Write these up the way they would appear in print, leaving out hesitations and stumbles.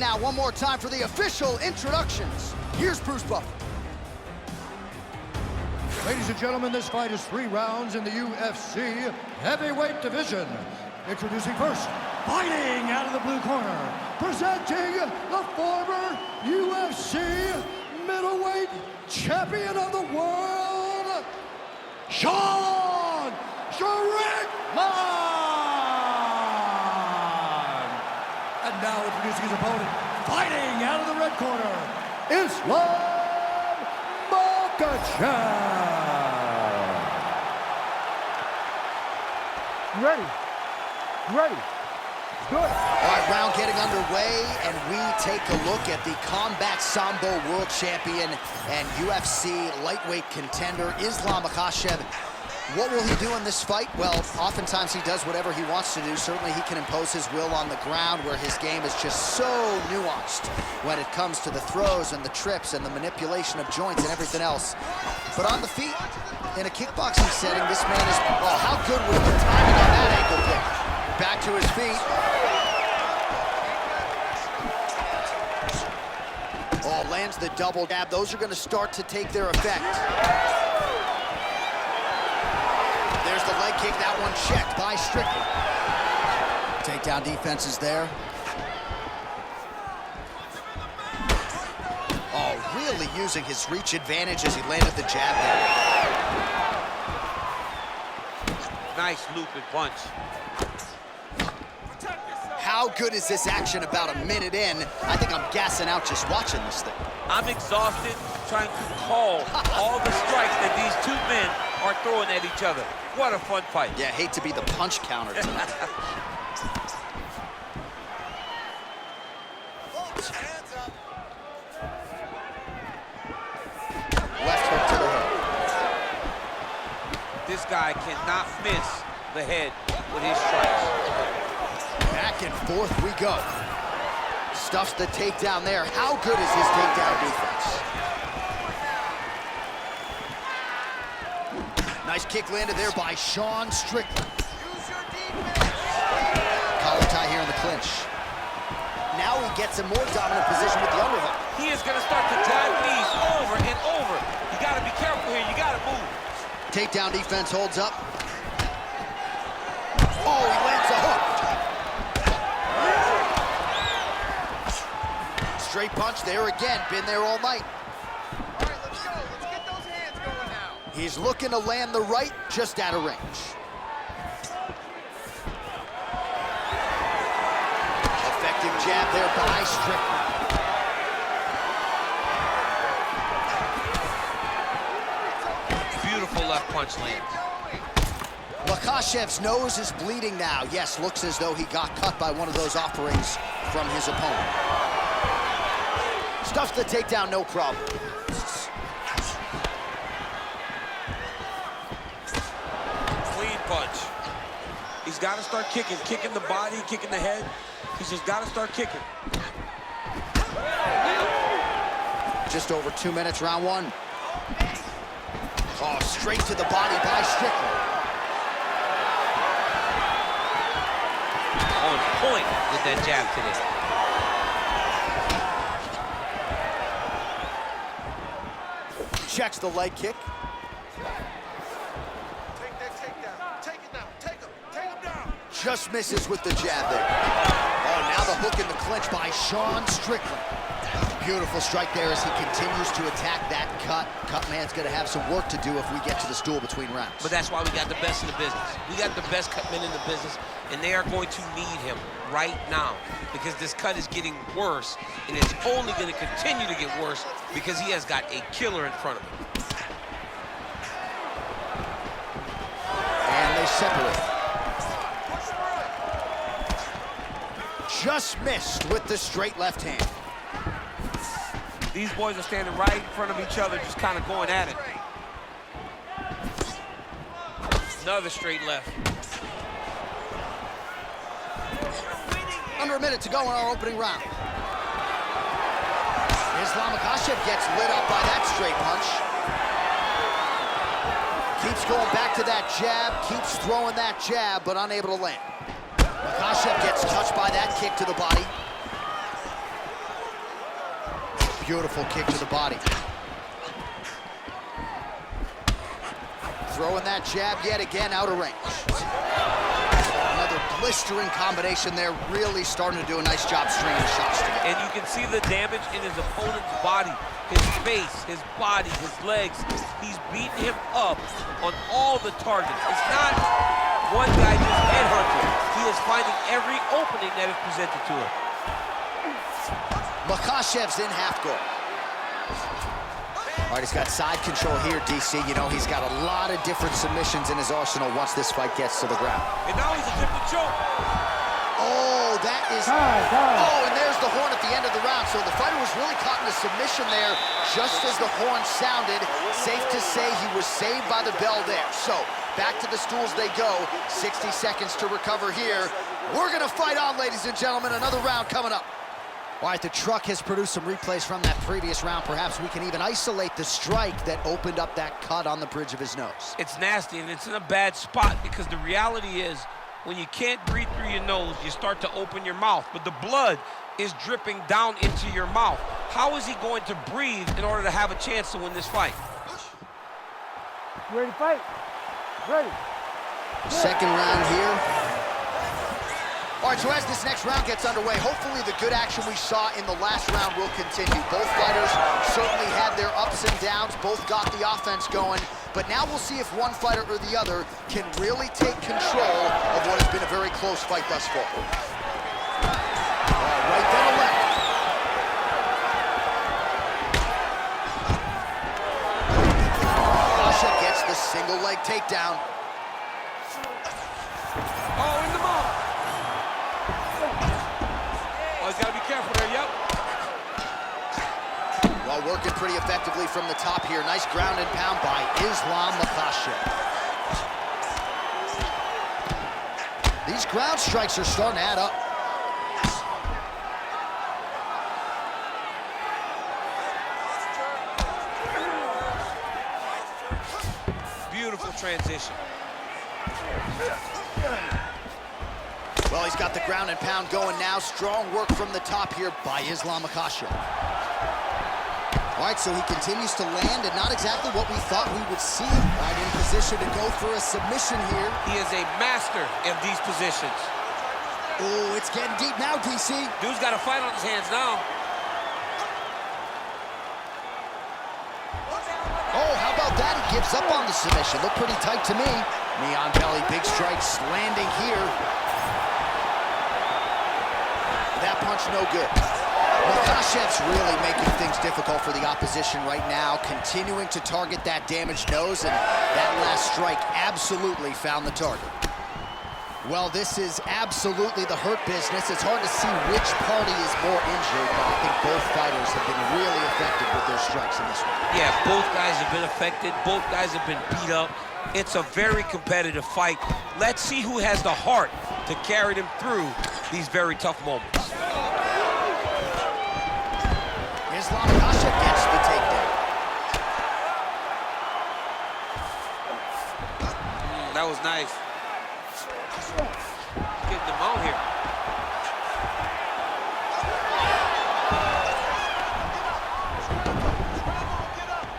now, one more time for the official introductions. Here's Bruce Buffer. Ladies and gentlemen, this fight is 3 rounds in the UFC heavyweight division. Introducing first, fighting out of the blue corner, presenting the former UFC middleweight champion of the world, Strickland! And now introducing his opponent, fighting out of the red corner, Makhachev! Ready. Good. All right, round getting underway, and we take a look at the Combat Sambo world champion and UFC lightweight contender, Islam Makhachev. What will he do in this fight? Well, oftentimes he does whatever he wants to do. Certainly he can impose his will on the ground, where his game is just so nuanced when it comes to the throws and the trips and the manipulation of joints and everything else. But on the feet, in a kickboxing setting, this man is, oh, how good was the timing on that ankle kick? Back to his feet. Oh, lands the double jab. Those are going to start to take their effect. There's the leg kick, that one checked by Strickland. Takedown defense is there. Oh, really using his reach advantage as he landed the jab there. Nice looping punch. How good is this action about a minute in? I think I'm gassing out just watching this thing. I'm exhausted trying to call all the strikes that these two men are throwing at each other. What a fun fight. Yeah, hate to be the punch counter tonight. Left hook to the head. This guy cannot miss the head with his strikes. Back and forth we go. Stuffs the takedown there. How good is his takedown defense? Nice kick landed there by Strickland. Collar tie here in the clinch. Now he gets a more dominant position with the underhook. He is going to start to drive knees over and over. You got to be careful here. You got to move. Takedown defense holds up. Oh, he lands a hook. Straight punch there again. Been there all night. All right, let's go. Let's get those hands going now. He's looking to land the right, just out of range. Effective jab there by Strickland. Beautiful left punch lands. Makhachev's nose is bleeding now. Yes, looks as though he got cut by one of those offerings from his opponent. Stuffs the takedown, no problem. Clean punch. He's got to start kicking the body, kicking the head. He's just got to start kicking. Just over 2 minutes, round one. Oh, straight to the body by Strickland. On point with that jab today. Checks the leg kick. Take that takedown. Take it now. Take him down. Just misses with the jab there. Oh, now the hook in the clinch by Strickland. Beautiful strike there as he continues to attack that cut. Cut man's gonna have some work to do if we get to the stool between rounds. But that's why we got the best in the business. We got the best cut men in the business, and they are going to need him right now because this cut is getting worse, and it's only going to continue to get worse because he has got a killer in front of him. And they separate. Just missed with the straight left hand. These boys are standing right in front of each other, just kind of going at it. Another straight left. Under a minute to go in our opening round. Islam Makhachev gets lit up by that straight punch. Keeps going back to that jab, keeps throwing that jab, but unable to land. Makhachev gets touched by that kick to the body. Beautiful kick to the body. Throwing that jab yet again out of range. Another blistering combination there, really starting to do a nice job stringing shots together. And you can see the damage in his opponent's body, his face, his body, his legs. He's beating him up on all the targets. It's not one guy just headhunting. He is finding every opening that is presented to him. Makhachev's in half guard. All right, he's got side control here, DC. You know, he's got a lot of different submissions in his arsenal once this fight gets to the ground. And now he's attempting to choke. Oh, that is... Oh, and there's the horn at the end of the round. So the fighter was really caught in a submission there just as the horn sounded. Safe to say he was saved by the bell there. So back to the stools they go. 60 seconds to recover here. We're going to fight on, ladies and gentlemen. Another round coming up. All right, the truck has produced some replays from that previous round. Perhaps we can even isolate the strike that opened up that cut on the bridge of his nose. It's nasty, and it's in a bad spot because the reality is when you can't breathe through your nose, you start to open your mouth, but the blood is dripping down into your mouth. How is he going to breathe in order to have a chance to win this fight? You ready to fight? Ready. Second round here. All right, so as this next round gets underway, hopefully the good action we saw in the last round will continue. Both fighters certainly had their ups and downs, both got the offense going, but now we'll see if one fighter or the other can really take control of what has been a very close fight thus far. Right then a left. Masha gets the single leg takedown. Oh, in the mouth. Oh, he's got to be careful there, yep. Well, working pretty effectively from the top here. Nice ground and pound by Islam Makhachev. These ground strikes are starting to add up. Beautiful transition. Well, he's got the ground and pound going now. Strong work from the top here by Islam Makhachev. All right, so he continues to land, and not exactly what we thought we would see. Right in position to go for a submission here. He is a master of these positions. Oh, it's getting deep now, DC. Dude's got a fight on his hands now. Oh, how about that? He gives up on the submission. Looked pretty tight to me. Knee on belly, big strikes landing here. That punch no good. Makhachev's really making things difficult for the opposition right now, continuing to target that damaged nose, and that last strike absolutely found the target. Well, this is absolutely the hurt business. It's hard to see which party is more injured, but I think both fighters have been really effective with their strikes in this one. Yeah, both guys have been affected. Both guys have been beat up. It's a very competitive fight. Let's see who has the heart to carry them through these very tough moments. Islam Makhachev gets the takedown. That was nice. Getting them out here.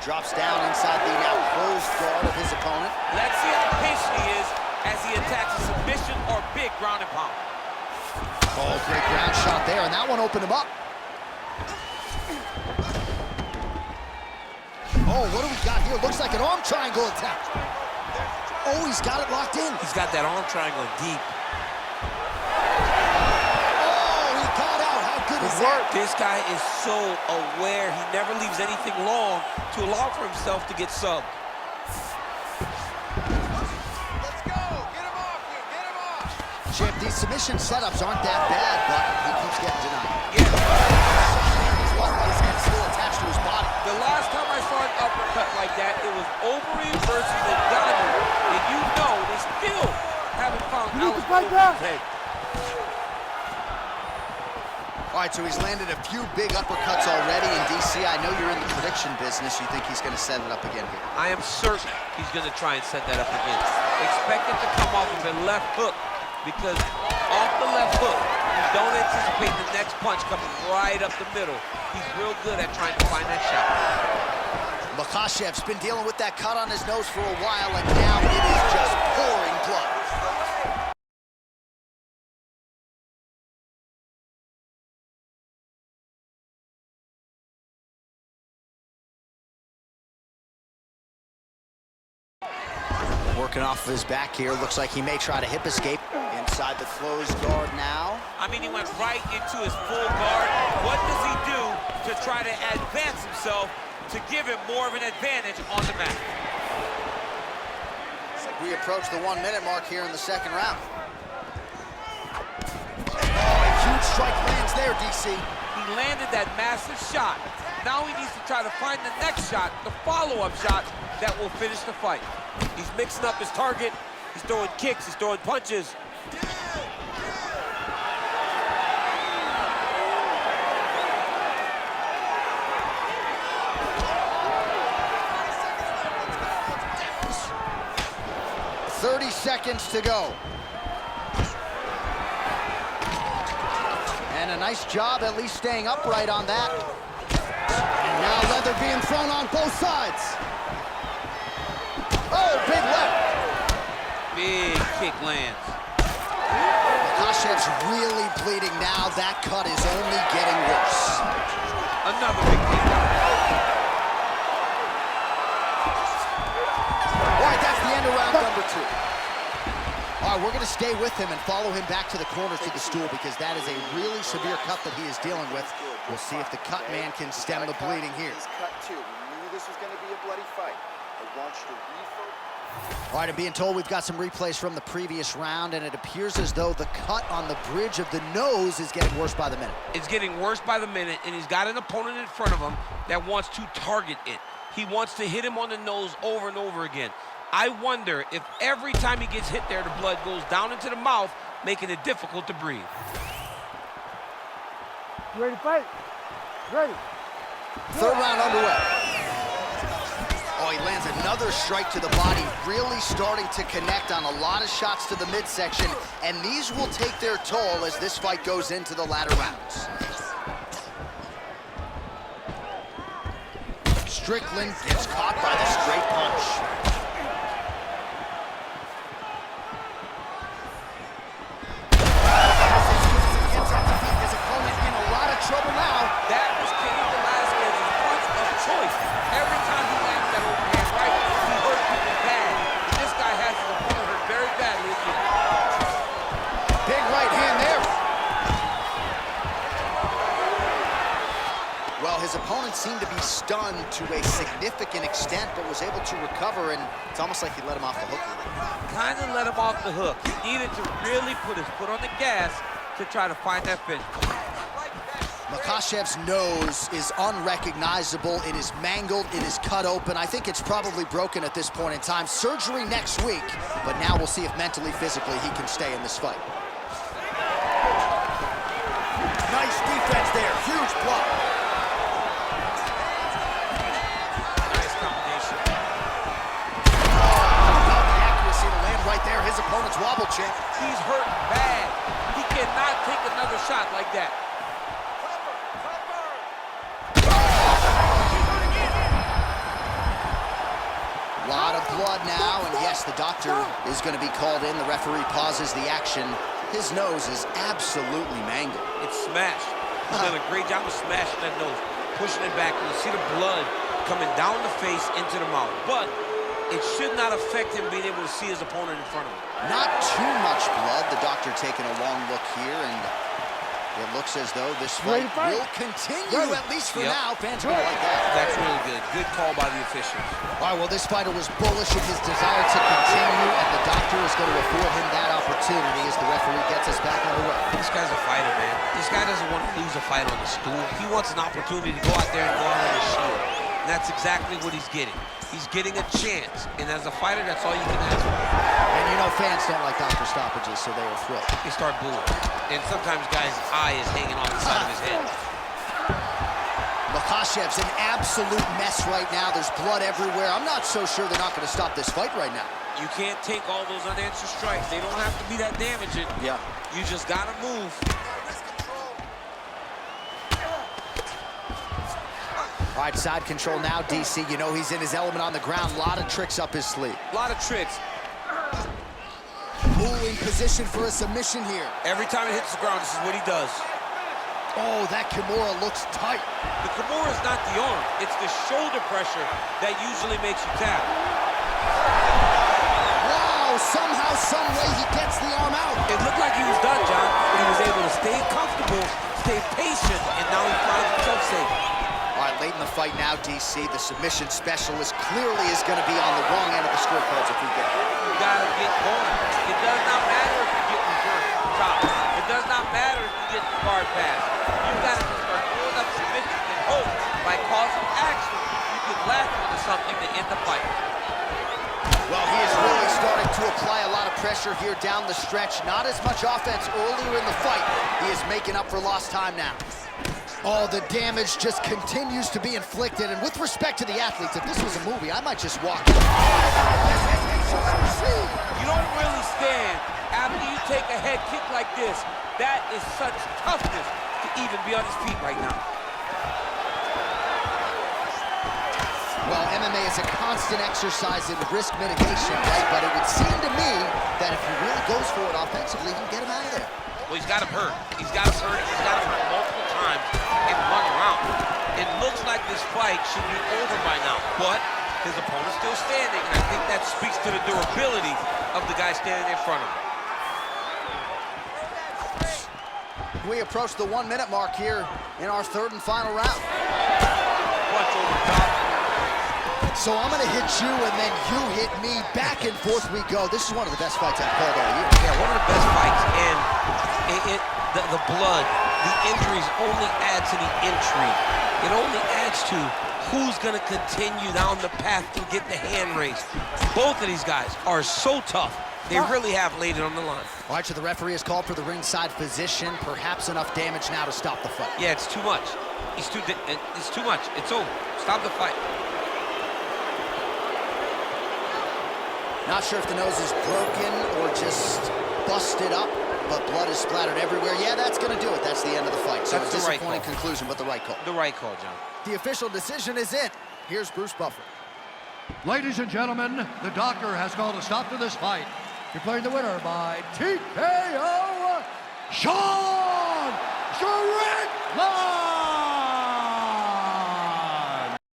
Drops down inside the now closed guard of his opponent. Let's see how patient he is as he attacks a submission or big ground and pound. Oh, great ground shot there, and that one opened him up. Oh, what do we got here? Looks like an arm triangle attack. Oh, he's got it locked in. He's got that arm triangle deep. Oh, he got out. How good is that? This guy is so aware. He never leaves anything long to allow for himself to get subbed. Let's go. Get him off here. Get him off. Chip, these submission setups aren't that bad, but he keeps getting denied. Yeah. His head's still attached to his body. The last time I saw an uppercut like that, it was Overeem versus Ngannou. And you know they still haven't found Alex Overeem's head. All right, so he's landed a few big uppercuts already in DC. I know you're in the prediction business. You think he's going to set it up again here? I am certain he's going to try and set that up again. Expect it to come off of a left hook, because off the left hook, You don't anticipate the next punch coming right up the middle. He's real good at trying to find that shot. Makhachev's been dealing with that cut on his nose for a while, and now it is just pouring blood. Working off of his back here. Looks like he may try to hip escape. Inside the closed guard now. I mean, he went right into his full guard. What does he do to try to advance himself to give him more of an advantage on the mat? We approach the 1 minute mark here in the second round. Oh, a huge strike lands there, DC. He landed that massive shot. Now he needs to try to find the next shot, the follow-up shot that will finish the fight. He's mixing up his target. He's throwing kicks, he's throwing punches. Seconds to go. And a nice job at least staying upright on that. And now leather being thrown on both sides. Oh, big left. Big kick lands. Makhachev's really bleeding now. That cut is only getting worse. Another big kick. All right, that's the end of round number 2. All right, we're going to stay with him and follow him back to the corner to the stool because that is a really severe cut that he is dealing with. We'll see if the cut man can stem the bleeding here. He's cut too. We knew this was going to be a bloody fight. I want you to refocus. All right, I'm being told we've got some replays from the previous round, and it appears as though the cut on the bridge of the nose is getting worse by the minute. It's getting worse by the minute, and he's got an opponent in front of him that wants to target it. He wants to hit him on the nose over and over again. I wonder if every time he gets hit there, the blood goes down into the mouth, making it difficult to breathe. You ready to fight? Ready. Third round underway. Oh, he lands another strike to the body, really starting to connect on a lot of shots to the midsection, and these will take their toll as this fight goes into the latter rounds. Strickland gets caught by the straight punch. Trouble now. That was Cain Velasquez's punch of choice. Every time he lands that overhand right, he hurt people bad. And this guy has his opponent hurt very badly. Big right hand there. Well, his opponent seemed to be stunned to a significant extent, but was able to recover, and it's almost like he let him off the hook. Kind of let him off the hook. He needed to really put his foot on the gas to try to find that finish. Makhachev's nose is unrecognizable. It is mangled. It is cut open. I think it's probably broken at this point in time. Surgery next week, but now we'll see if mentally, physically, he can stay in this fight. Nice defense there. Huge block. Nice combination. About the accuracy to land right there. His opponent's wobble check. He's hurt bad. He cannot take another shot like that. A lot of blood now, and yes, the doctor is going to be called in. The referee pauses the action. His nose is absolutely mangled. It's smashed. He's done a great job of smashing that nose, pushing it back. You see the blood coming down the face into the mouth, but it should not affect him being able to see his opponent in front of him. Not too much blood. The doctor taking a long look here, and it looks as though this fight will continue, at least for now. Fans are going to like that. That's really good. Good call by the officials. All right, well, this fighter was bullish in his desire to continue, and the doctor is going to afford him that opportunity as the referee gets us back underway. This guy's a fighter, man. This guy doesn't want to lose a fight on the stool. He wants an opportunity to go out there and go out on his shield. And that's exactly what he's getting. He's getting a chance. And as a fighter, that's all you can ask for. And you know fans don't like doctor stoppages, so they are thrilled. They start booing. And sometimes guys' eye is hanging on the side of his head. Makhachev's an absolute mess right now. There's blood everywhere. I'm not so sure they're not going to stop this fight right now. You can't take all those unanswered strikes. They don't have to be that damaging. Yeah. You just got to move. All right, side control now, DC. You know he's in his element on the ground. A lot of tricks up his sleeve. A lot of tricks. Ooh, in position for a submission here. Every time it hits the ground, this is what he does. Oh, that Kimura looks tight. The Kimura is not the arm. It's the shoulder pressure that usually makes you tap. Wow, somehow, some way he gets the arm out. It looked like he was done, John, but he was able to stay comfortable, stay patient, and now he finds himself safe. All right, late in the fight now, DC. The submission specialist clearly is going to be on the wrong end of the scorecards if we get it. You gotta get going. It does not matter if you get reversed top. It does not matter if you get the guard pass. You gotta just start throwing up submissions and hope by causing action you can latch onto something to end the fight. Well, he is really starting to apply a lot of pressure here down the stretch. Not as much offense earlier in the fight. He is making up for lost time now. Oh, the damage just continues to be inflicted. And with respect to the athletes, if this was a movie, I might just walk in. You don't really stand after you take a head kick like this. That is such toughness to even be on his feet right now. Well, MMA is a constant exercise in risk mitigation, right? But it would seem to me that if he really goes for it offensively, he can get him out of there. Well, he's got him hurt. He's got him hurt. He's got him hurt multiple times in one round. It looks like this fight should be over by now, but his opponent's still standing, and I think that speaks to the durability of the guy standing in front of him. We approach the 1 minute mark here in our third and final round. Punch over the top. So I'm gonna hit you and then you hit me. Back and forth we go. This is one of the best fights I've called all year. Yeah, one of the best fights, and the blood, the injuries only add to the intrigue. It only adds to who's gonna continue down the path to get the hand raised. Both of these guys are so tough. They really have laid it on the line. All right, so the referee has called for the ringside physician. Perhaps enough damage now to stop the fight. Yeah, it's too much. It's too much. It's over. Stop the fight. Not sure if the nose is broken or just busted up, but blood is splattered everywhere. Yeah, that's going to do it. That's the end of the fight. So That's a the right disappointing call. conclusion, but the right call. The right call, John. The official decision is in. Here's Bruce Buffer. Ladies and gentlemen, the doctor has called a stop to this fight. Declaring the winner by TKO, Sean Strickland!